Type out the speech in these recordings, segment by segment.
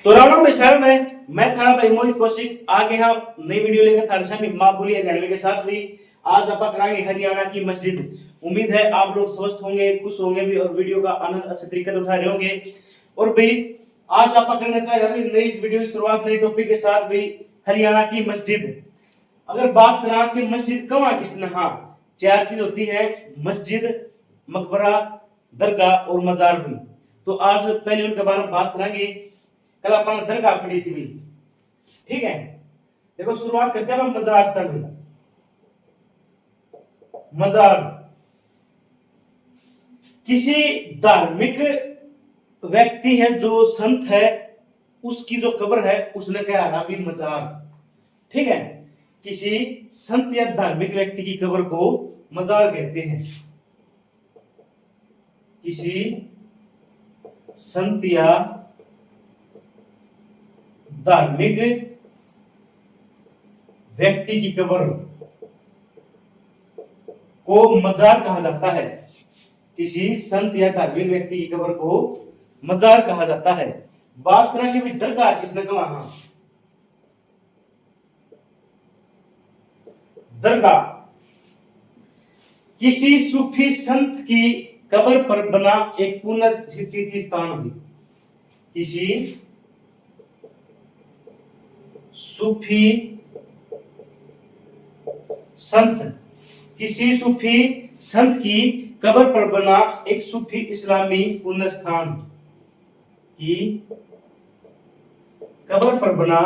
तो राम राम भाई साहब मैं थारा भाई मोहित कौशिक आगे हम नई वीडियो लेकर थारे सामने मां बोली हरियाणवी के साथ भी आज आप कराएंगे हरियाणा की मस्जिद। उम्मीद है आप लोग स्वस्थ होंगे, खुश होंगे भी और वीडियो का आनंद अच्छे तरीके से उठा रहे होंगे। और भाई आज आप करने चाह रहे हैं नई वीडियो की शुरुआत नई टॉपिक के साथ भी हरियाणा की मस्जिद। अगर बात करें कि मस्जिद कहाँ किसने, हाँ चार चीज होती है, मस्जिद, मकबरा, दरगाह और मजार भी। तो आज पहले उनके बारे में बात करेंगे। कल अपन दरगाह पढ़ी थी भी, ठीक है। देखो शुरुआत करते हैं हम मजार तक भी। मजार किसी धार्मिक व्यक्ति है जो संत है, उसकी जो कब्र है उसने क्या रहा भी मजार, ठीक है। किसी संत या धार्मिक व्यक्ति की कब्र को मजार कहते हैं। किसी संत या धार्मिक व्यक्ति की कब्र को मजार कहा जाता है। किसी संत या धार्मिक व्यक्ति की कब्र को मजार कहा जाता है। बात करें कि दरगाह किसने कहा, हाँ दरगाह किसी सूफी संत की कब्र पर बना एक पुण्य स्थान भी। किसी सूफी संत, किसी सूफी संत की कब्र पर बना एक सूफी इस्लामी पुण्य स्थान की कब्र पर बना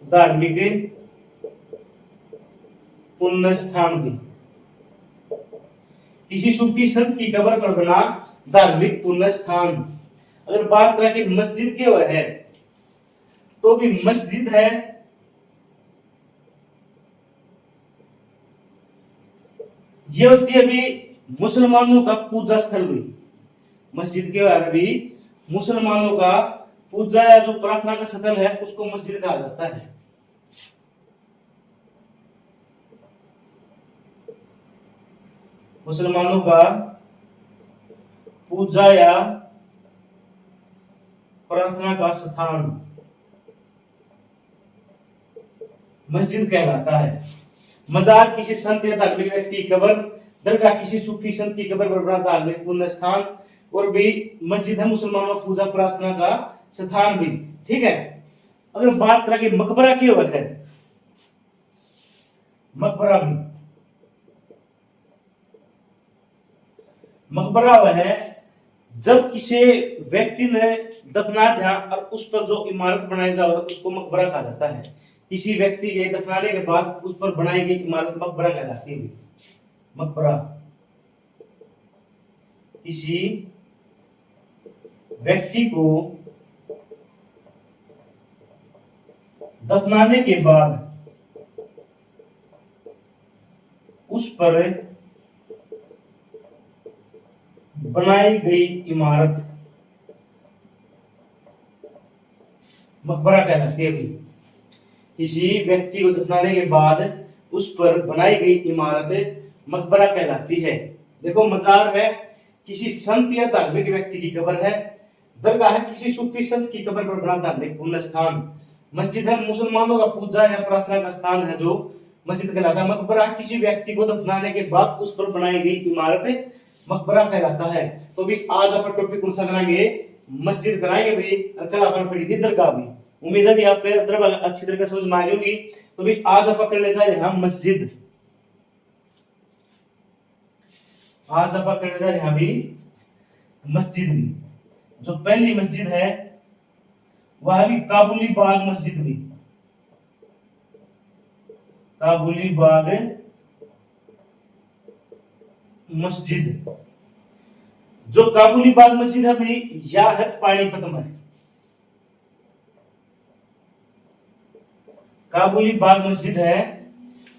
धार्मिक पुण्य स्थान भी। किसी सूफी संत की कब्र पर बना धार्मिक पुण्य स्थान। अगर बात करें कि मस्जिद क्या है, तो भी मस्जिद है ये होती है अभी मुसलमानों का पूजा स्थल भी। मस्जिद क्या है अभी मुसलमानों का पूजा या जो प्रार्थना का स्थल है उसको मस्जिद कहा जाता है। मुसलमानों का पूजा या प्रार्थना का स्थान मस्जिद कहलाता है। मजार किसी संत या धार्मिक व्यक्ति की कब्र, दरगाह किसी सूफी संत की कब्र पर बना धार्मिक पुण्य स्थान, और भी मस्जिद है मुसलमानों का पूजा प्रार्थना का स्थान भी, ठीक है। अगर बात करें कि मकबरा की वह है, मकबरा भी, मकबरा वह है जब किसी व्यक्ति ने दफना दिया और उस पर जो इमारत बनाई जाए उसको मकबरा कहा जाता है। किसी व्यक्ति के दफनाने के बाद उस पर बनाई गई इमारत मकबरा कहलाती है। मकबरा किसी व्यक्ति को दफनाने के बाद उस पर बनाई गई इमारत मकबरा कहलाती है। किसी व्यक्ति को दफनाने के बाद उस पर बनाई गई इमारत मकबरा कहलाती है। देखो मजार है किसी संत या धार्मिक व्यक्ति की कब्र है, दरगाह है किसी सूफी संत की कब्र पर बना धार्मिक पुण्य स्थान, मस्जिद है मुसलमानों का पूजा या प्रार्थना का स्थान है जो मस्जिद कहलाता है, मकबरा किसी व्यक्ति को दफनाने के बाद उस पर बनाई गई इमारत मकबरा कहलाता है। तो भी आज अपन टॉपिक कौन सा कराएंगे, मस्जिद कराएंगे भी, कल अपन पढ़ी थी दरगाह भी। उम्मीद है भी आपको दरगाह अच्छी तरीके से समझ में आ गई होगी। तो भी आज अपन करने जा रहे हैं हम मस्जिद। आज अपन करने जा रहे हैं अभी मस्जिद भी। जो पहली मस्जिद है वह भी काबुली बाग मस्जिद भी। काबुली बाग मस्जिद, जो काबुली बाग मस्जिद है भी यह है पानीपत में। काबुली बाग मस्जिद है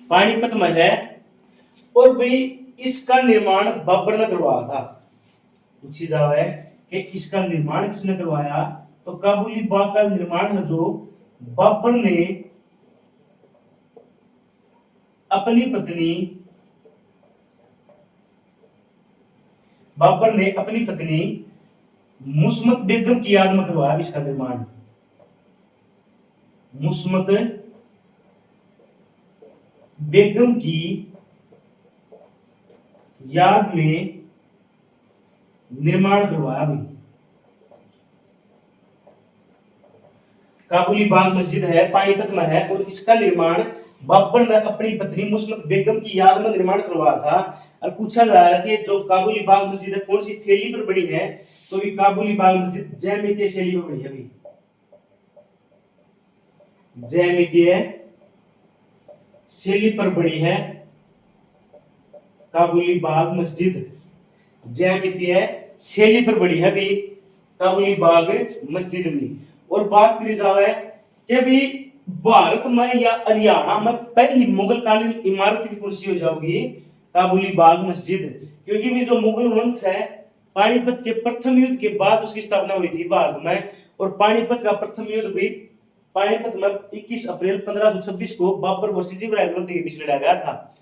पानीपत में है, और भी इसका निर्माण बाबर ने करवाया था। पूछी जावा है कि इसका निर्माण किसने करवाया, तो काबुली बाग का निर्माण है जो बाबर ने अपनी पत्नी बाबर ने अपनी पत्नी मुस्मत बेगम की याद में करवाया इसका निर्माण। मुस्मत बेगम की याद में निर्माण करवाया भी। काबुली बाग मस्जिद है, पानीपत में है, और इसका निर्माण बाबर ने अपनी पत्नी मुस्मत बेगम की याद में निर्माण करवाया था। और पूछा जा रहा है कि जो काबुली बाग मस्जिद है कौन सी शैली पर बनी है, तो ये काबुली बाग मस्जिद जैमितीय शैली पर बनी है अभी। जैमितीय शैली पर बनी है काबुली बाग मस्जिद, जैमितीय शैली पर बनी है भी काबुली बाग मस्जिद भी। और बात करी जाए कि भी भारत में या हरियाणा में पहली मुगल कालीन इमारत भी कौन सी हो जाओगी, काबुली बाग मस्जिद। क्योंकि भी जो मुगल वंश है, पानीपत के प्रथम युद्ध के बाद उसकी स्थापना हुई थी भारत में, और पानीपत का प्रथम युद्ध भी पानीपत में 21 अप्रैल 1526 को बाबर वर्सेस इब्राहिम लोधी के बीच लड़ा गया था।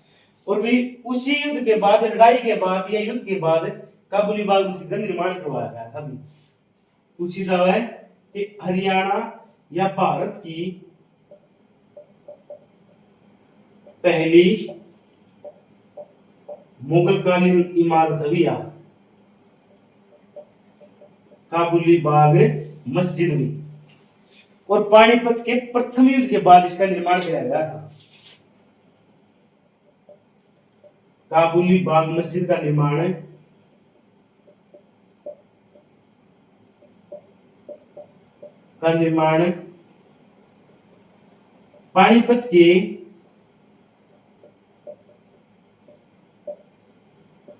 और भी उसी युद्ध के बाद, लड़ाई के बाद या युद्ध के बाद काबुली बाग मस्जिद का निर्माण करवाया गया था। पूछी जाए है कि हरियाणा या भारत की पहली मुगल कालीन इमारत भी या काबुली बाग मस्जिद भी, और पानीपत के प्रथम युद्ध के बाद इसका निर्माण किया गया था। काबुली बाग मस्जिद का निर्माण पानीपत के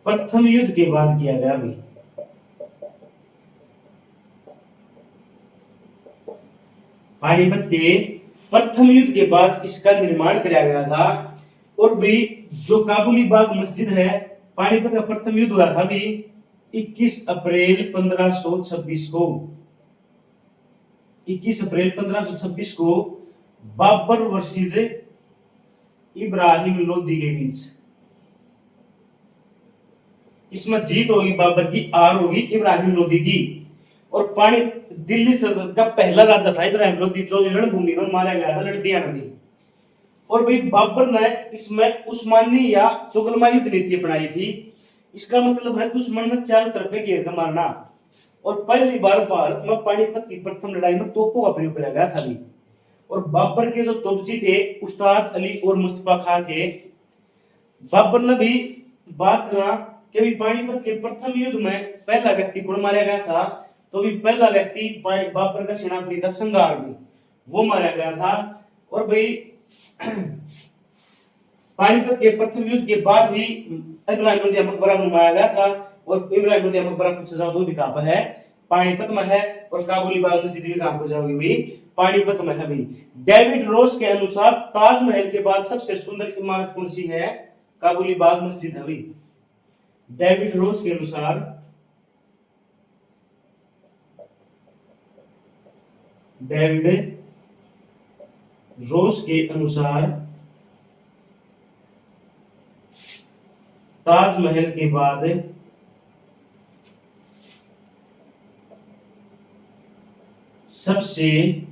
प्रथम युद्ध के बाद किया गया भी। पानीपत के प्रथम युद्ध के बाद इसका निर्माण किया गया था। और भी जो काबुली बाग मस्जिद है, पानीपत का प्रथम युद्ध हुआ था भी 21 अप्रैल 1526 को। 21 अप्रैल 1526 को बाबर वर्सेस इब्राहिम लोधी के बीच। इसमें जीत होगी बाबर की, हार होगी इब्राहिम लोधी की। और पानी दिल्ली सल्तनत का पहला राजा था इब्राहिम लोधी, जो रणभूमि में मारा गया था लड़दिया नदी। और भाई बाबर ने इसमें उस्मानी या तुगलमाई युद्ध नीति अपनाई थी। इसका मतलब है दुश्मन ने चारों तरफ से घेर कर मारना। और पहली बार भारत में पानीपत की प्रथम लड़ाई में तोपों का प्रयोग किया गया था भी। और बाबर के जो तोपची थे उस्ताद अली और मुस्तफा खान थे। बाबर ने भी बात करा कि पानीपत के प्रथम युद्ध में पहला व्यक्ति कौन मारा गया था, तो भी पहला व्यक्ति बाबर का सेनापति था संगार भी, वो मारा गया था। और भाई पानीपत के प्रथम युद्ध के बाद ही इब्राहिम लोधी मकबरा बनवाया गया था। और इब्राहिम लोधी मकबरा कुछ दो भी कहां पर है, पानीपत में है। और काबुली बाग मस्जिद भी कहां पर जाओगी भी, पानीपत में है भी। डेविड रोस के अनुसार ताजमहल के बाद सबसे सुंदर इमारत कौन सी है, काबुली बाग मस्जिद है भी। डेविड रोस के अनुसार ताजमहल के बाद सबसे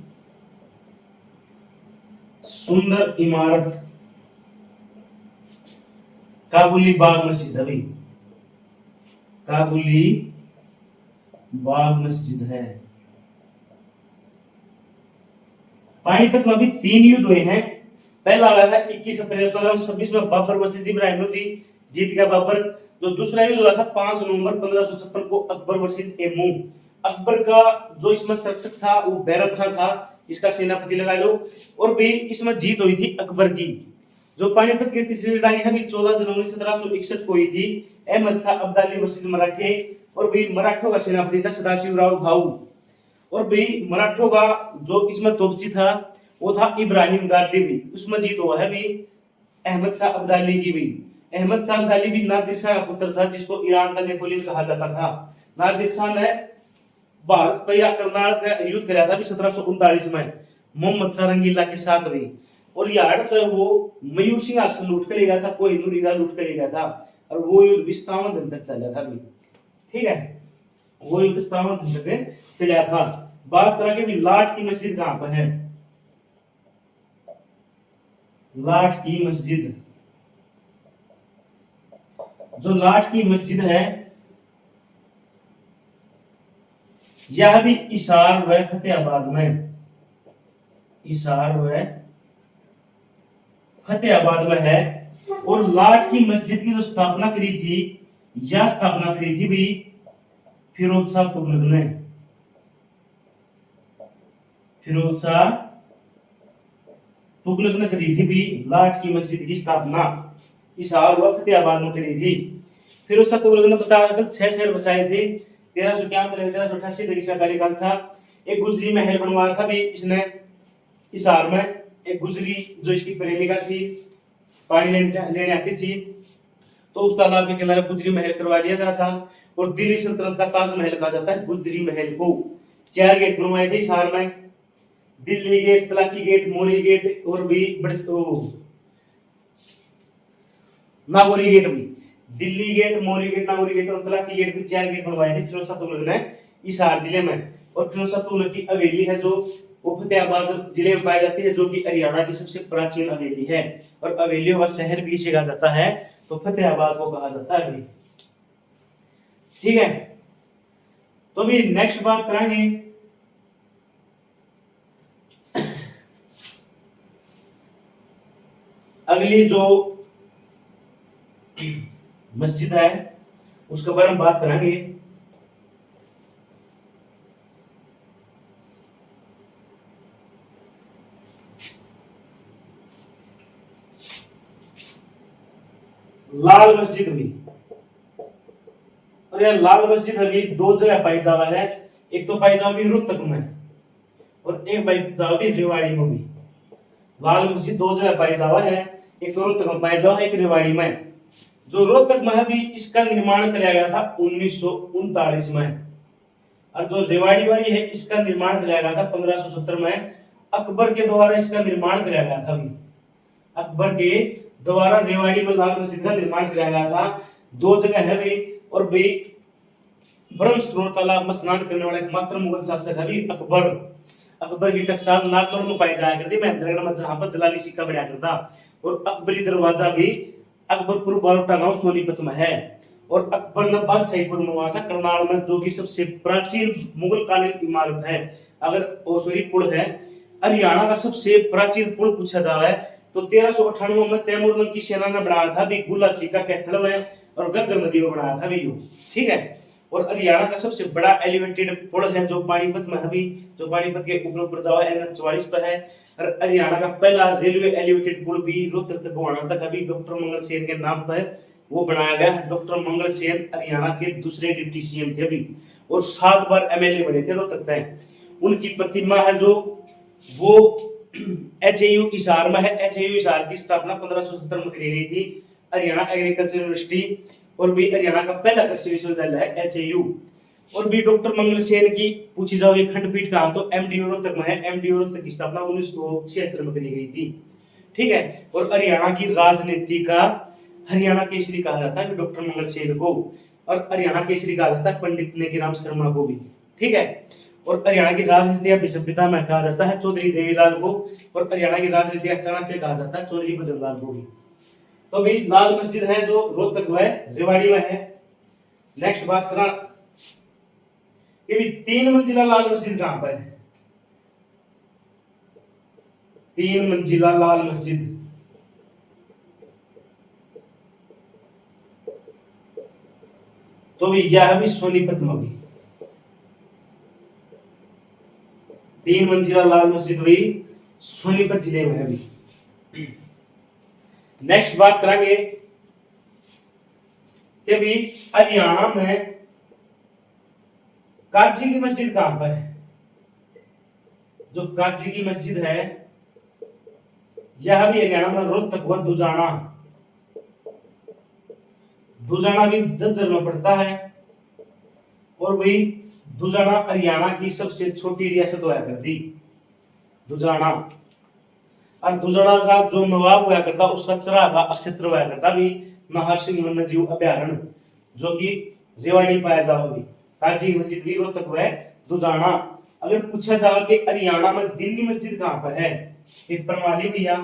सुंदर इमारत काबुली बाग मस्जिद है। काबुली बाग मस्जिद है। पानीपत में भी 3 युद्ध हुए हैं। पहला हुआ था 21 अप्रैल 1526 में बाबर वर्सेस इब्राहिम लोधी, जीत गया बाबर। जो दूसरा युद्ध हुआ था 5 नवंबर 1556 को अकबर वर्सेस एमू। अकबर का जो इसमें शासक था वो बैरम खान था, इसका सेनापति लगा लो। और भी इसमें जीत हुई थी अकबर की। जो पानीपत की तीसरी लड़ाई है भी 14 जनवरी 1761 को हुई थी, अहमद शाह अब्दाली वर्सेस मराठे। और भी मराठों का सेनापति था सदाशिवराव भाऊ। और भी मराठों का जो इसमें तोपची था वो था इब्राहिम गाजी भी, उसमें जीत हुआ है भी अहमद शाह अब्दाली की भी। अहमद शाह अब्दाली भी नादिर शाह का पुत्र था, जिसको ईरान का नेपोलियन कहा जाता था। नादिर शाह ने भारत पर या करनाल का युद्ध कराया था भी 1739 में मोहम्मद शाह रंगीला के साथ भी। और यार तो वो मयूर सिंह आसन लूट कर ले गया था, कोहिनूर हीरा लूट कर ले गया था। और वो युद्ध 52 दिन तक चला था भी। ठीक है, वो युद्ध स्थापना पे चला था। बात करा कि लाट की मस्जिद कहां पर है। लाट की मस्जिद, जो लाट की मस्जिद है यह भी हिसार व फतेहाबाद में, हिसार व फतेहाबाद में है। और लाट की मस्जिद की जो स्थापना करी थी, यह स्थापना करी थी भी फिरोज शाह तुगलक ने। फिरोज शाह तुगलक ने करी थी भी लाट की मस्जिद की स्थापना हिसार व फतेहाबाद में करी थी। फिरोज शाह तुगलक ने बताया था 6 शहर बसाए थे। 1351 से 1388 तक इसका कार्यकाल था। एक गुजरी महल बनवाया था भी इसने हिसार में। एक गुजरी जो इसकी प्रेमिका थी, पानी लेने आती थी, तो उस तालाब के किनारे गुजरी महल करवा दिया गया था। और दिल्ली सल्तनत का ताजमहल कहा जाता है गुजरी महल को। 4 गेट बनवाए थे हिसार में, दिल्ली गेट, तलाकी गेट, मोरी गेट और भी बड़े नागौरी गेट भी। दिल्ली गेट, मोरी गेट, नागौरी गेट और तलाकी गेट भी 4 गेट बनवाए थे फिरोज शाह तुगलक ने हिसार जिले में। और फिरोज शाह तुगलक की हवेली है जो वो फतेहाबाद जिले में पाई जाती है, जो कि हरियाणा की सबसे प्राचीन हवेली है। और हवेलियों का शहर भी इसे कहा जाता है, तो फतेहाबाद को कहा जाता है। ठीक है, तो अभी नेक्स्ट बात करेंगे अगली जो मस्जिद है उसके बारे में बात करेंगे। लाल मस्जिद भी, और यह लाल मस्जिद अभी 2 जगह पाई जावा है। एक तो पाई जावा भी रोहतक में और एक पाई जावा भी रेवाड़ी में भी। लाल मस्जिद 2 जगह पाई जावा है, एक तो रोहतक में पाई जावा, एक रेवाड़ी में। जो रोहतक में भी इसका निर्माण किया गया था 1939 में, और जो रेवाड़ी वाली है इसका निर्माण किया गया था 1570 में। अकबर के द्वारा इसका निर्माण किया गया था। अभी अकबर के द्वारा रेवाड़ी में लाल मस्जिद का निर्माण किया गया था। 2 जगह है भी, और भी ब्रह्मस्त्रोत तालाब में स्नान करने वाला एकमात्र मुगल शासक है भी अकबर। अकबर की टकसाल नागौर में पाई जाया करती, महेंद्रगढ़ में, जहां पर जलाली सिक्का बढ़ाया करता। और अकबरी दरवाजा भी अकबरपुर बारोटा गांव सोनीपत में है। और अकबर ने बादशाहीपुर में हुआ था करनाल में, जो कि सबसे प्राचीन मुगल कालीन इमारत है। अगर ओसोरी पुल है, हरियाणा का सबसे प्राचीन पुल पूछा जा रहा है तो 1398 में तैमूर की सेना ने बनाया था भी गुलाची का कैथल में, और गग्गर नदी में बनाया था भी यो। ठीक है, और हरियाणा का सबसे बड़ा एलिवेटेड पुल है जो पानीपत में है भी, जो पानीपत के ऊपर जावा NH-44 पर है। और हरियाणा का पहला रेलवे एलिवेटेड पुल भी रोहतक तक गोवाना तक अभी डॉक्टर मंगल सेन के नाम पर वो बनाया गया। डॉक्टर मंगल सेन हरियाणा के दूसरे डिप्टी CM थे अभी, और 7 बार MLA बने थे रोहतक तक। उनकी प्रतिमा है जो वो HAU हिसार में है। HAU हिसार की स्थापना 1570 में करी गई थी। हरियाणा एग्रीकल्चर यूनिवर्सिटी और भी हरियाणा का पहला कृषि विश्वविद्यालय है HAU। और भी डॉक्टर मंगल सेन की पूछी जाओगी खंडपीठ कहां, तो MDU रोहतक में है। MDU रोहतक की स्थापना 1976 में करी गई थी। ठीक है, और हरियाणा की राजनीति का हरियाणा केसरी कहा जाता है डॉक्टर मंगल सेन को, और हरियाणा केसरी कहा जाता है पंडित नेकीराम शर्मा को भी। ठीक है, और हरियाणा की राजनीति या सभ्यता में कहा जाता है चौधरी देवीलाल को, और हरियाणा की राजनीति या चाणक्य कहा जाता है चौधरी भजनलाल को भी। तो भी लाल मस्जिद है जो रोहतक व रेवाड़ी में है। नेक्स्ट बात करा ये भी 3 मंजिला लाल मस्जिद कहां पर है। 3 मंजिला लाल मस्जिद, तो भी यह भी सोनीपत में भी 3 मंजिला लाल मस्जिद भी सोनीपत जिले में है भी। नेक्स्ट बात करेंगे कि भी हरियाणा में काजी की मस्जिद कहां पर है। जो काजी की मस्जिद है यह भी हरियाणा में रोहतक व दुजाना, दुजाना भी झज्जर में पड़ता है। और वही दुजाना हरियाणा की सबसे छोटी रियासत हुआ करती दुजाना। और दुजाना का जो नवाब हुआ करता उसका चरा का क्षेत्र हुआ करता भी नाहर सिंह वन्यजीव अभ्यारण्य, जो कि रेवाड़ी पाया जाओगे। काजी की मस्जिद भी रोहतक में दुजाना। अगर पूछा जाओ कि हरियाणा में दिल्ली मस्जिद कहां पर है, पेपर वाली भैया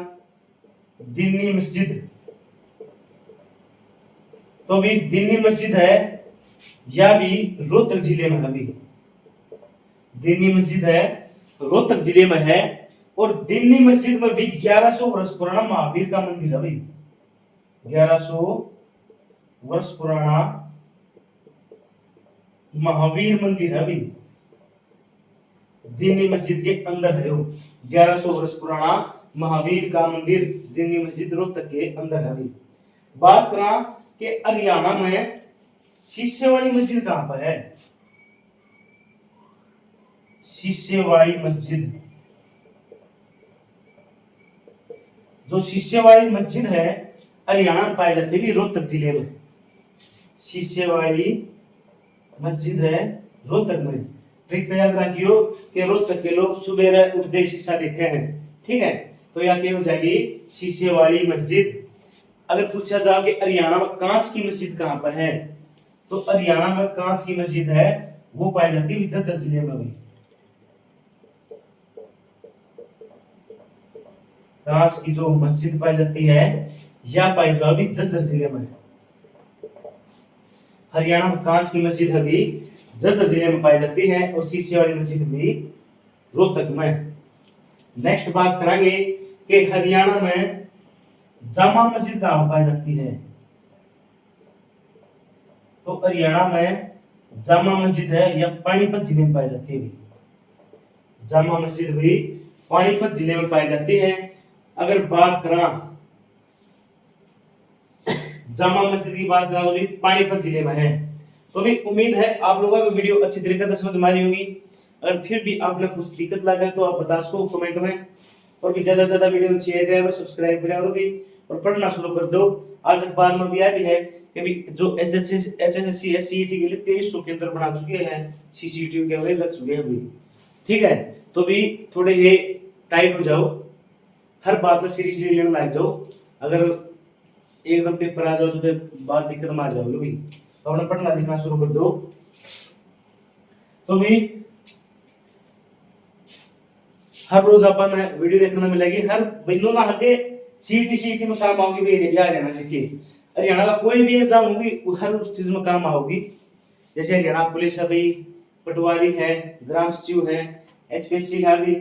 दिल्ली मस्जिद, तो अभी दिल्ली मस्जिद है या भी रोहतक जिले में, अभी दिल्ली मस्जिद है रोहतक जिले में है। और दिल्ली मस्जिद में भी 1100 वर्ष पुराना महावीर का मंदिर है भाई, 1100 वर्ष पुराना महावीर मंदिर है अभी दिल्ली मस्जिद के अंदर है वो। 1100 वर्ष पुराना महावीर का मंदिर दिल्ली मस्जिद रोहतक के अंदर है अभी। बात करा कि हरियाणा में शीशेवाड़ी मस्जिद कहां पर है, शीशेवाड़ी मस्जिद, जो शीशेवाड़ी मस्जिद है हरियाणा में पाई जाती है रोहतक जिले में। शीशेवाड़ी मस्जिद है रोहतक में। ट्रिक तो याद रखियो कि रोहतक के लोग सुबह उठते शीशा देखे हैं, ठीक है, तो यहाँ क्या हो जाएगी शीशेवाड़ी मस्जिद। अगर पूछा जाए कि हरियाणा में कांच की मस्जिद कहां पर है, तो हरियाणा में कांच की मस्जिद है वो पाई जाती है झज्जर जिले में भी। कांच की जो मस्जिद पाई जाती है या पाई जाओगी झज्जर जिले में। हरियाणा में कांच की मस्जिद अभी झज्जर जिले में पाई जाती है और शीशेवाड़ी मस्जिद भी रोहतक में। नेक्स्ट बात करेंगे कि हरियाणा में जामा मस्जिद कहां पाई जाती है, तो हरियाणा में जामा मस्जिद है या पानीपत जिले में पाई जाती है। जामा मस्जिद भी पानीपत जिले में पाई जाती है। अगर बात करा जामा मस्जिद की बात करा तो भी पानीपत जिले में है। तो भी उम्मीद है आप लोगों को वीडियो अच्छी तरीके से समझ में आ रही होगी। अगर फिर भी आपने कुछ दिक्कत लगा है तो आप बता सको कमेंट में, और भी ज्यादा ज्यादा वीडियो शेयर करें और सब्सक्राइब करें और भी और पढ़ना शुरू कर दो। आज अखबार में भी आ रही है कि भी जो एचएसएससी सीईटी के लिए 2300 केंद्र बना चुके हैं, सीसीटीवी कैमरे लग चुके हैं अभी, ठीक है। तो भी थोड़े ये टाइट हो जाओ, हर बात में सीरियसली लेने लग जाओ। अगर एकदम पेपर आ जाओ तो फिर बात दिक्कत में आ जाओगे भाई, तो अपना पढ़ना लिखना शुरू कर दो। तो भी हर रोज अपन वीडियो देखने मिलेगी, हर बिंदु ना हके सीईटी में काम आओगी भी हरियाणा से। हरियाणा का कोई भी एग्जाम होगी हर उस चीज में काम आओगी। जैसे हरियाणा पुलिस है भाई, पटवारी है, ग्राम सचिव है, एचपीएससी है भी,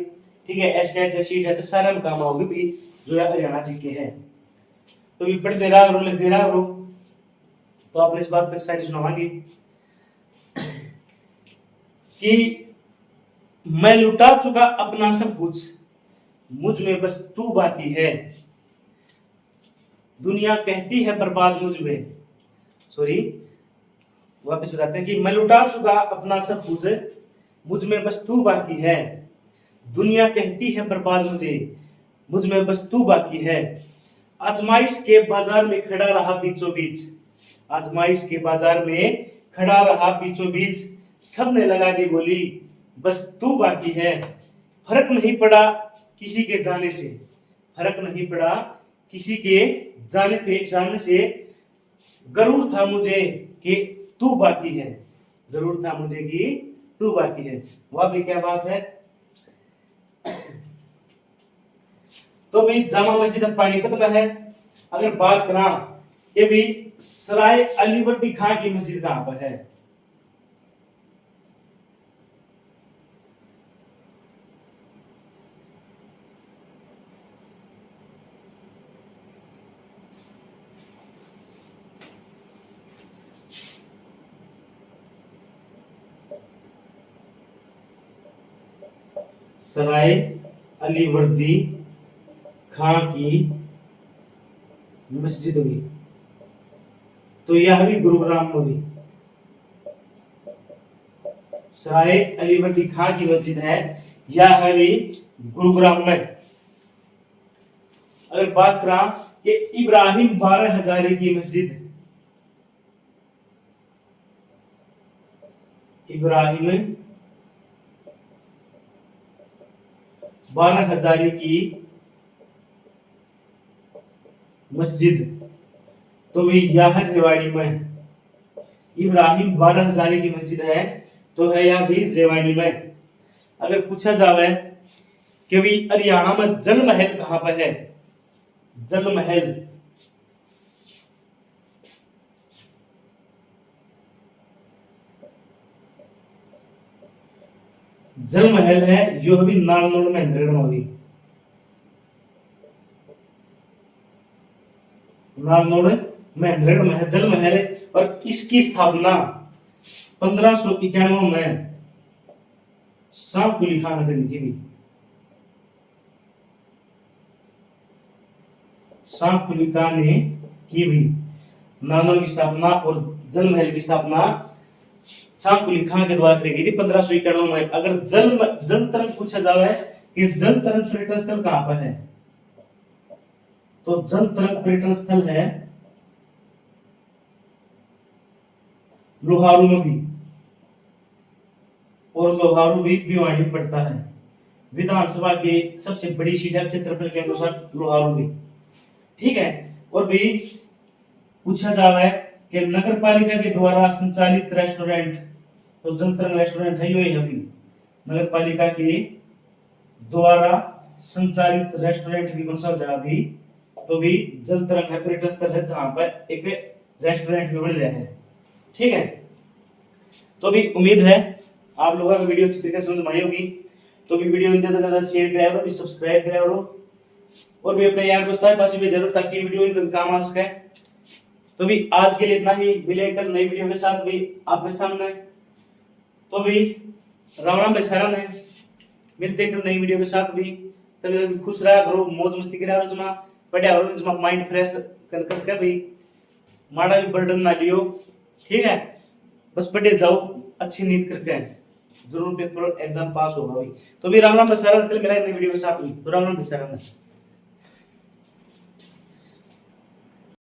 ठीक है, एसटेट है, सीट है, तो सारा में काम आओगी भी जो है हरियाणा जी के है। तो भी पढ़ दे रहा हो लिख दे रहा हो तो आपने इस बात पर सारी सुनावांगी कि मैं लुटा चुका अपना सब कुछ, मुझ में बस तू बाकी है, दुनिया कहती है बर्बाद मुझ में। सॉरी, वापस बताते हैं कि मैं लुटा चुका अपना सब कुछ, मुझ में बस तू बाकी है, दुनिया कहती है बर्बाद मुझ में बस तू बाकी है। आजमाइश के बाजार में खड़ा रहा बीचों बीच, आजमाइश के बाजार में खड़ा रहा बीचों बीच, सबने लगा दी बोली बस तू बाकी है। फर्क नहीं पड़ा किसी के जाने से, फर्क नहीं पड़ा किसी के जाने से, गरूर था मुझे कि तू बाकी है, जरूर था मुझे कि तू बाकी है। वह भी क्या बात है। तो भी जामा मस्जिद पानीपत में है। अगर बात करा ये भी सराय अलीवर्दी खां की मस्जिद कहां पर है, सराय अलीवर्दी खां की मस्जिद भी, तो यह भी गुरुग्राम में भी सराय अलीवर्दी खां की मस्जिद है, यह है भी गुरुग्राम में। अगर बात करा कि इब्राहिम 12 हजारी की मस्जिद, इब्राहिम 12 हजारी की मस्जिद, तो भी यह रेवाड़ी में, इब्राहिम 12 हजारी की मस्जिद है तो है यह भी रेवाड़ी में। अगर पूछा जावे कि भी हरियाणा में जल महल कहां पर है, जल महल, जल महल है यो भी नारनौल महेंद्रगढ़ में भी, नारनौल महेंद्रगढ़ में जल महल है। और इसकी स्थापना 1591 में शाह कुली खान ने करी थी भी, शाह कुली खान ने की भी नारनौल की स्थापना और जल महल की स्थापना शाह कुली खान के द्वारा करी गई थी 1591 में। अगर जल तरंग पूछा जावे कि जल तरंग पर्यटन स्थल कहां पर है, तो जल तरंग पर्यटन स्थल है लोहारू में भी, और लोहारू भी भिवानी में पड़ता है। विधानसभा की सबसे बड़ी सीट है क्षेत्रफल के अनुसार लोहारू भी, ठीक है। और भी पूछा जावा है कि नगर पालिका के द्वारा संचालित रेस्टोरेंट, तो जल तरंग रेस्टोरेंट है ये अभी नगर पालिका के द्वारा संचालित रेस्टोरेंट भी कौन सा जगह भी, तो भी जल तरंग है पर्यटन स्थल है जहां पर एक रेस्टोरेंट भी बन रहा है, ठीक है। तो भी उम्मीद है आप लोगों को वीडियो अच्छी तरीके से समझ में आई होगी। तो भी वीडियो ज्यादा से ज्यादा शेयर करा करो, भी सब्सक्राइब करा करो, और भी अपने यार दोस्तों के पास भी जरूर, ताकि वीडियो इनका काम आ सके। तो भी आज के लिए इतना ही, मिले कल नई वीडियो के साथ भी आपके सामने। तो भी राम राम बेसारा है, मिलते हैं नई वीडियो के साथ भी। तभी तक खुश रहा करो, मौज मस्ती करा करो, जमा बढ़िया करो, जमा माइंड फ्रेश कर करके भी माड़ा भी बर्डन ना लियो, ठीक है। बस पढ़े जाओ अच्छी नींद करके, जरूर पेपर एग्जाम पास होगा भाई। तो भी राम राम बेसारा, कल मिला नई वीडियो के साथ भी। तो राम राम बेसारा।